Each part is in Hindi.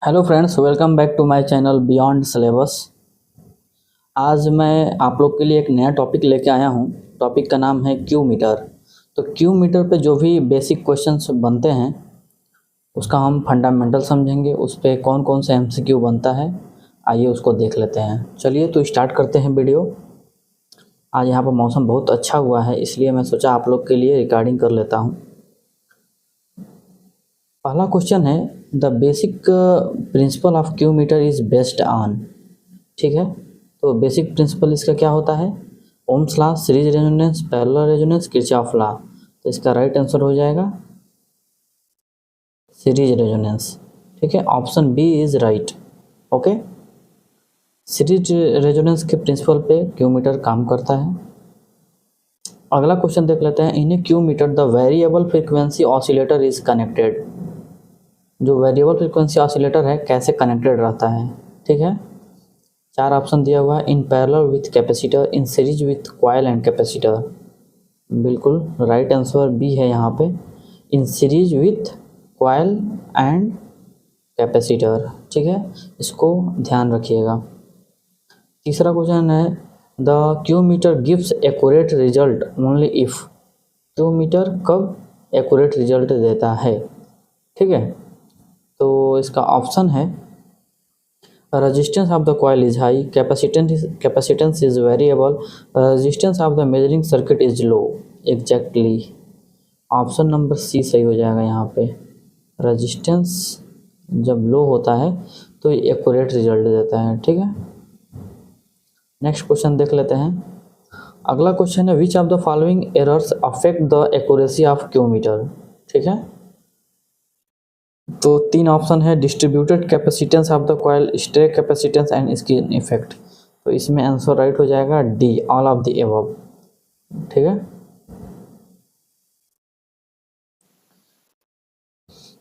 Hello friends, welcome back to my channel beyond syllabus. आज मैं आप लोग के लिए एक नया टॉपिक लेके आया हूँ। टॉपिक का नाम है क्यू मीटर। तो क्यू मीटर पे जो भी बेसिक क्वेश्चंस बनते हैं उसका हम फंडामेंटल समझेंगे। उस पे कौन कौन सा एमसीक्यू बनता है, आइए उसको देख लेते हैं। चलिए तो स्टार्ट करते हैं वीडियो। आज यहाँ पर मौसम बहुत अच्छा हुआ है, इसलिए मैं सोचा आप लोग के लिए रिकॉर्डिंग कर लेता हूँ। पहला क्वेश्चन है, the basic principle of Q meter is based on. ठीक है, तो बेसिक प्रिंसिपल इसका क्या होता है? Ohm's law, series resonance, parallel resonance, Kirchhoff law. तो इसका राइट आंसर हो जाएगा सीरीज रेजोनेंस। ठीक है, option B is right. Okay, series resonance के प्रिंसिपल पे क्यू मीटर काम करता है। अगला क्वेश्चन देख लेते हैं। In Q meter the variable frequency oscillator is connected. जो वेरिएबल फ्रीक्वेंसी ऑसिलेटर है कैसे कनेक्टेड रहता है? ठीक है, चार ऑप्शन दिया हुआ है। In parallel with capacitor, in series with coil and capacitor. बिल्कुल राइट आंसर बी है यहाँ पे, in series with coil and capacitor. ठीक है, इसको ध्यान रखिएगा। तीसरा क्वेश्चन है, the Q meter gives accurate result only if. Q meter कब एक्यूरेट रिजल्ट देता है? ठीक है, तो इसका ऑप्शन है resistance of the coil is high, capacitance is variable, resistance of the measuring circuit is low। Exactly option number C सही हो जाएगा यहाँ पे। रेजिस्टेंस जब लो होता है तो एक्यूरेट रिजल्ट देता है। ठीक है, नेक्स्ट क्वेश्चन देख लेते हैं। अगला क्वेश्चन है, which of the following errors affect the accuracy of Q meter. ठीक है, तो तीन ऑप्शन है, distributed capacitance of the coil, stray capacitance and skin effect. तो इसमें आंसर राइट हो जाएगा D, all of the above. ठीक है,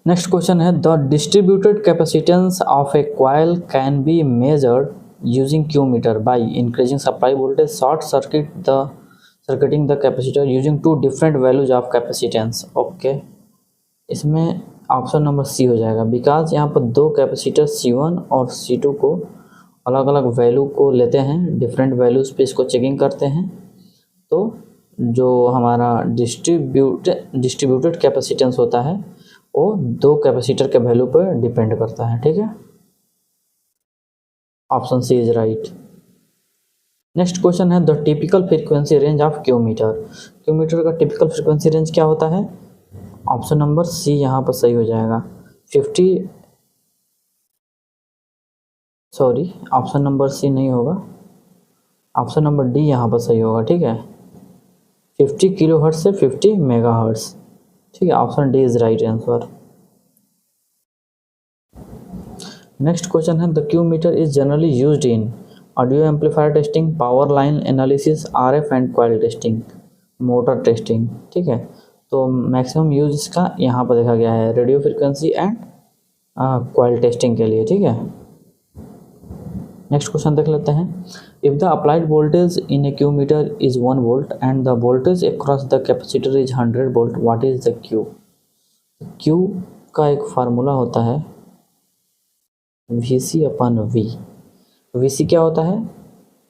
नेक्स्ट क्वेश्चन है, the distributed capacitance of a coil can be measured using Q meter by increasing supply voltage, short circuiting the capacitor using two different values of capacitance. Okay, इसमें ऑप्शन नंबर सी हो जाएगा, बिकॉज यहाँ पर दो कैपेसिटर C1 और C2 को अलग अलग वैल्यू को लेते हैं, डिफरेंट वैल्यूज पे इसको चेकिंग करते हैं। तो जो हमारा डिस्ट्रीब्यूटेड कैपेसिटेंस होता है वो दो कैपेसिटर के वैल्यू पर डिपेंड करता है। ठीक है, option C is right. Next question है, the typical frequency range of Q meter. Q meter का टिपिकल फ्रीक्वेंसी रेंज क्या होता है? ऑप्शन नंबर सी यहाँ पर सही हो जाएगा। ऑप्शन नंबर सी नहीं होगा, ऑप्शन नंबर डी यहाँ पर सही होगा। ठीक है, 50 किलोहर्ट्ज से 50 मेगाहर्ट्ज। ठीक है, option D is right answer. Next question है, the Q meter is generally used in audio amplifier testing, power line analysis, RF and coil testing, motor testing. ठीक है, तो मैक्सिमम यूज इसका यहाँ पर देखा गया है radio frequency and coil testing के लिए। ठीक है, नेक्स्ट क्वेश्चन देख लेते हैं। If the applied voltage in a Q meter is 1 volt and the voltage across the capacitor is 100 volt, what is the Q? Q का एक फार्मूला होता है VC अपन V। VC क्या होता है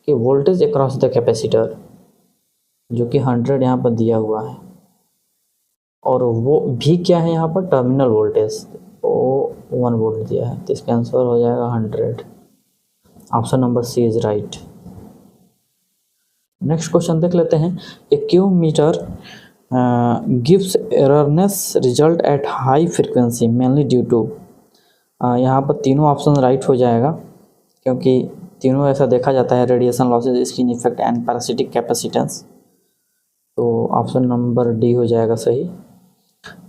कि वोल्टेज अक्रॉस द कैपेसिटर, जो कि 100 यहाँ पर दिया हुआ है, और वो भी क्या है यहाँ पर टर्मिनल वोल्टेज, वो 1 वोल्ट दिया है। तो इसका आंसर हो जाएगा 100। Option number C is right. Next question देख लेते हैं। A Q meter gives erroneous result at high frequency mainly due to. यहाँ पर तीनों ऑप्शन राइट हो जाएगा, क्योंकि तीनों ऐसा देखा जाता है, radiation losses, skin effect and parasitic capacitance. तो ऑप्शन नंबर डी हो जाएगा सही।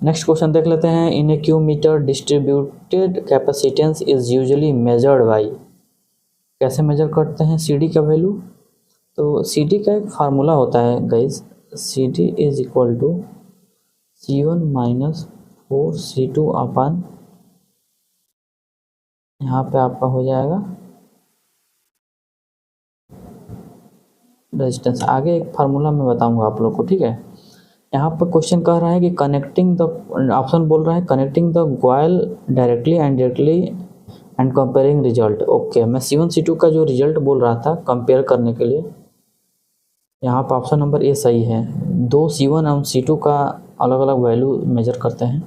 नेक्स्ट क्वेश्चन देख लेते हैं। In a Q meter distributed capacitance is usually measured by. कैसे मेजर करते हैं CD का वैल्यू? तो CD का एक फार्मूला होता है guys, CD is equal to C1 minus 4C2 अपन, यहाँ पे आपका हो जाएगा रेजिस्टेंस। आगे एक फार्मूला मैं बताऊंगा आप लोग को। ठीक है, यहाँ पर क्वेश्चन कह रहा है कि कनेक्टिंग द, ऑप्शन बोल रहा है connecting the coil directly and directly and comparing result. Okay, मैं C1 C2 का जो रिजल्ट बोल रहा था कंपेयर करने के लिए, यहाँ पर ऑप्शन नंबर ए सही है। दो C1 और C2 का अलग अलग वैल्यू मेजर करते हैं,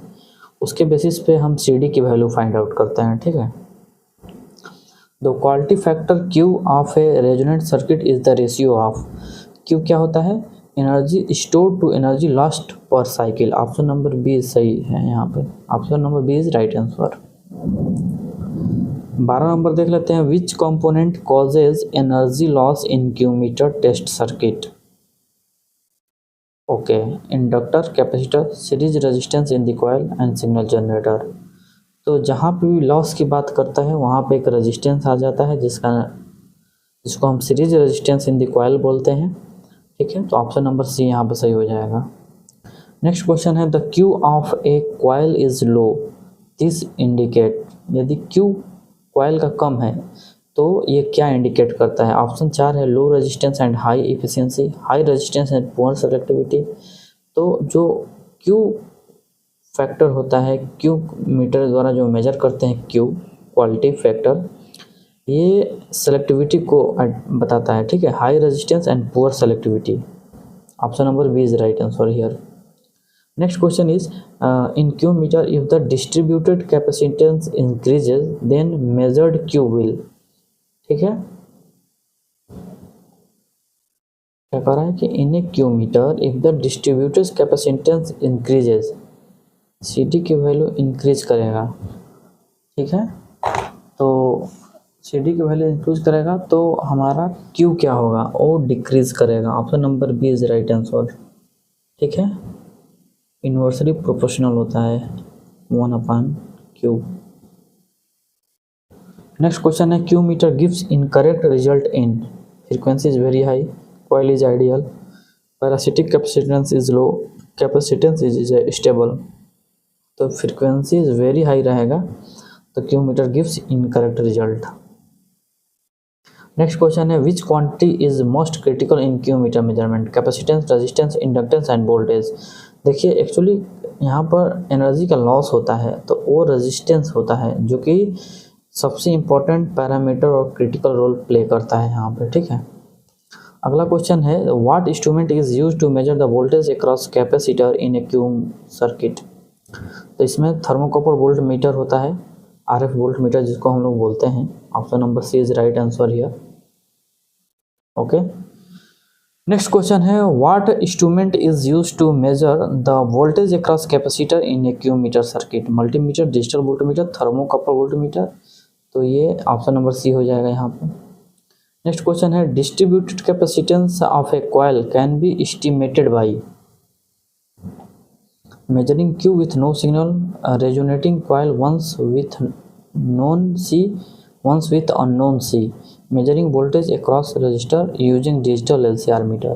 उसके बेसिस पे हम CD की वैल्यू फाइंड आउट करते हैं, ठीक है। The quality factor Q of a resonant circuit is the ratio of, Q क्या होता है, energy store to energy lost per cycle. Option number B सही है, यहाँ पे option number B is right answer. 12 number देख लेते हैं, which component causes energy loss in Q meter test circuit. Okay, inductor, capacitor, series resistance in the coil and signal generator. तो जहाँ पे भी लॉस की बात करता है वहाँ पे एक रेजिस्टेंस आ जाता है जिसको हम series resistance in the coil बोलते हैं, ठीक है। तो ऑप्शन नंबर सी यहाँ पे सही हो जाएगा। नेक्स्ट क्वेश्चन है, the Q of a coil is low, this indicate, यदि क्यू कॉइल का कम है तो ये क्या इंडिकेट करता है। ऑप्शन 4 है, low resistance and high efficiency, high resistance and poor selectivity. तो जो क्यू फैक्टर होता है, क्यू मीटर द्वारा जो मेजर करते हैं क्यू क्वालिटी फैक्टर, ये सेलेक्टिविटी को बताता है, ठीक है। High resistance and poor selectivity, option number B is right answer here. Next question is, in Q meter if the distributed capacitance increases then measured Q will, ठीक है। क्या कह रहा है कि in a Q meter if the distributed capacitance increases, CD की वैल्यू इंक्रीज करेगा, ठीक है। तो CD की वैल्यू इंक्रीज करेगा तो हमारा Q क्या होगा, वो डिक्रीज करेगा। Option number B is right answer, ठीक है। इन्वर्सली प्रोपोर्शनल होता है 1/Q। नेक्स्ट क्वेश्चन है, Q meter gives incorrect result in, frequency is very high, coil is ideal, parasitic capacitance is low, capacitance is stable. तो फ्रीक्वेंसी इज वेरी हाई रहेगा तो Q meter gives incorrect result. Next question है, which quantity is most critical in Q meter measurement, capacitance, resistance, inductance and voltage. देखिए एक्चुअली यहाँ पर एनर्जी का लॉस होता है तो वो रेजिस्टेंस होता है जो कि सबसे इम्पोर्टेंट पैरामीटर और क्रिटिकल रोल प्ले करता है यहाँ पे, ठीक है। अगला क्वेश्चन है, what instrument is used to measure the voltage across capacitor in a Q circuit. तो इसमें थर्मोकपल वोल्ट मीटर होता है, RF वोल्ट मीटर जिसको हम लोग बोलते हैं। Option number C is right answer here, okay. Next question है, what instrument is used to measure the voltage across capacitor in a Q meter circuit, multimeter, digital volt meter, thermocouple volt meter. तो ये ऑप्शन नंबर सी हो जाएगा यहाँ पे। नेक्स्ट क्वेश्चन है, distributed capacitance of a coil can be estimated by measuring Q with no signal, resonating coil once with known C, once with unknown C, measuring voltage across resistor using digital LCR meter,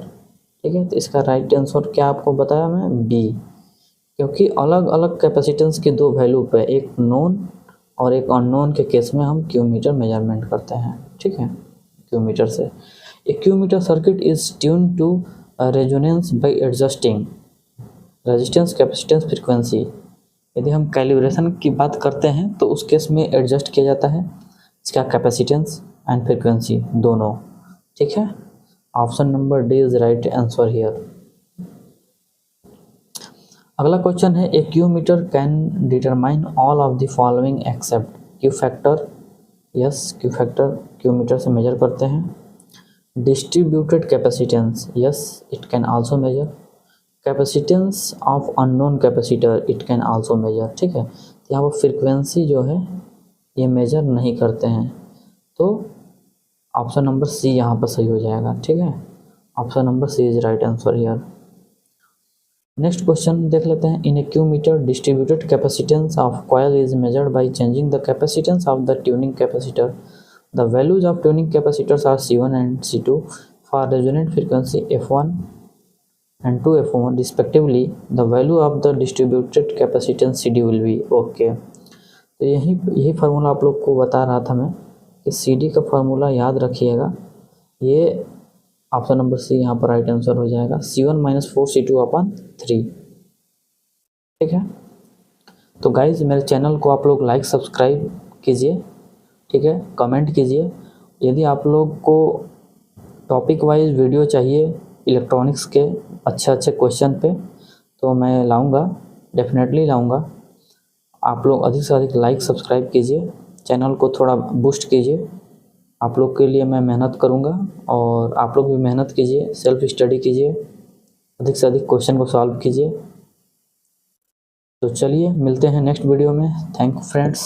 ठीक है। तो इसका राइट आंसर क्या आपको बताया मैं, बी, क्योंकि अलग अलग कैपेसिटेंस के दो वैल्यू पे, एक नोन और एक अननोन के केस में हम क्यू मीटर मेजरमेंट करते हैं, ठीक है, क्यू मीटर से। A Q meter circuit is tune to resonance by adjusting resistance, capacitance, frequency. यदि हम कैलिब्रेशन की बात करते हैं तो उस केस में एडजस्ट किया जाता है इसका कैपेसिटेंस एंड फ्रीक्वेंसी दोनों, ठीक है। Option number D is right answer here. अगला क्वेश्चन है, a Q meter can determine all of the following except, Q factor, yes Q factor Q meter से मेजर करते हैं। Distributed capacitance, yes it can also measure. Capacitance of unknown capacitor, it can also measure, ठीक है। तो यहाँ पर फ्रीक्वेंसी जो है ये मेजर नहीं करते हैं, तो ऑप्शन नंबर सी यहाँ पर सही हो जाएगा, ठीक है। Option number C is right answer here. Next question देख लेते हैं, in a Q meter distributed capacitance of coil is measured by changing the capacitance of the tuning capacitor, the values of tuning capacitors are C1 and C2 for resonant frequency F1 and 2F1 respectively, the value of the distributed capacitance CD will be, okay। तो यही फार्मूला आप लोग को बता रहा था मैं कि CD का फार्मूला याद रखिएगा, ये ऑप्शन नंबर सी यहाँ पर राइट आंसर हो जाएगा, C1 - 4C2/3, ठीक है। तो गाइज मेरे चैनल को आप लोग लाइक सब्सक्राइब कीजिए ठीक है, कमेंट कीजिए। यदि आप लोग को टॉपिक वाइज वीडियो चाहिए इलेक्ट्रॉनिक्स के अच्छे अच्छे क्वेश्चन पे, तो मैं लाऊंगा, डेफिनेटली लाऊंगा। आप लोग अधिक से अधिक लाइक सब्सक्राइब कीजिए, चैनल को थोड़ा बूस्ट कीजिए। आप लोग के लिए मैं मेहनत करूंगा और आप लोग भी मेहनत कीजिए, सेल्फ स्टडी कीजिए, अधिक से अधिक क्वेश्चन को सॉल्व कीजिए। तो चलिए मिलते हैं नेक्स्ट वीडियो में। Thank you friends.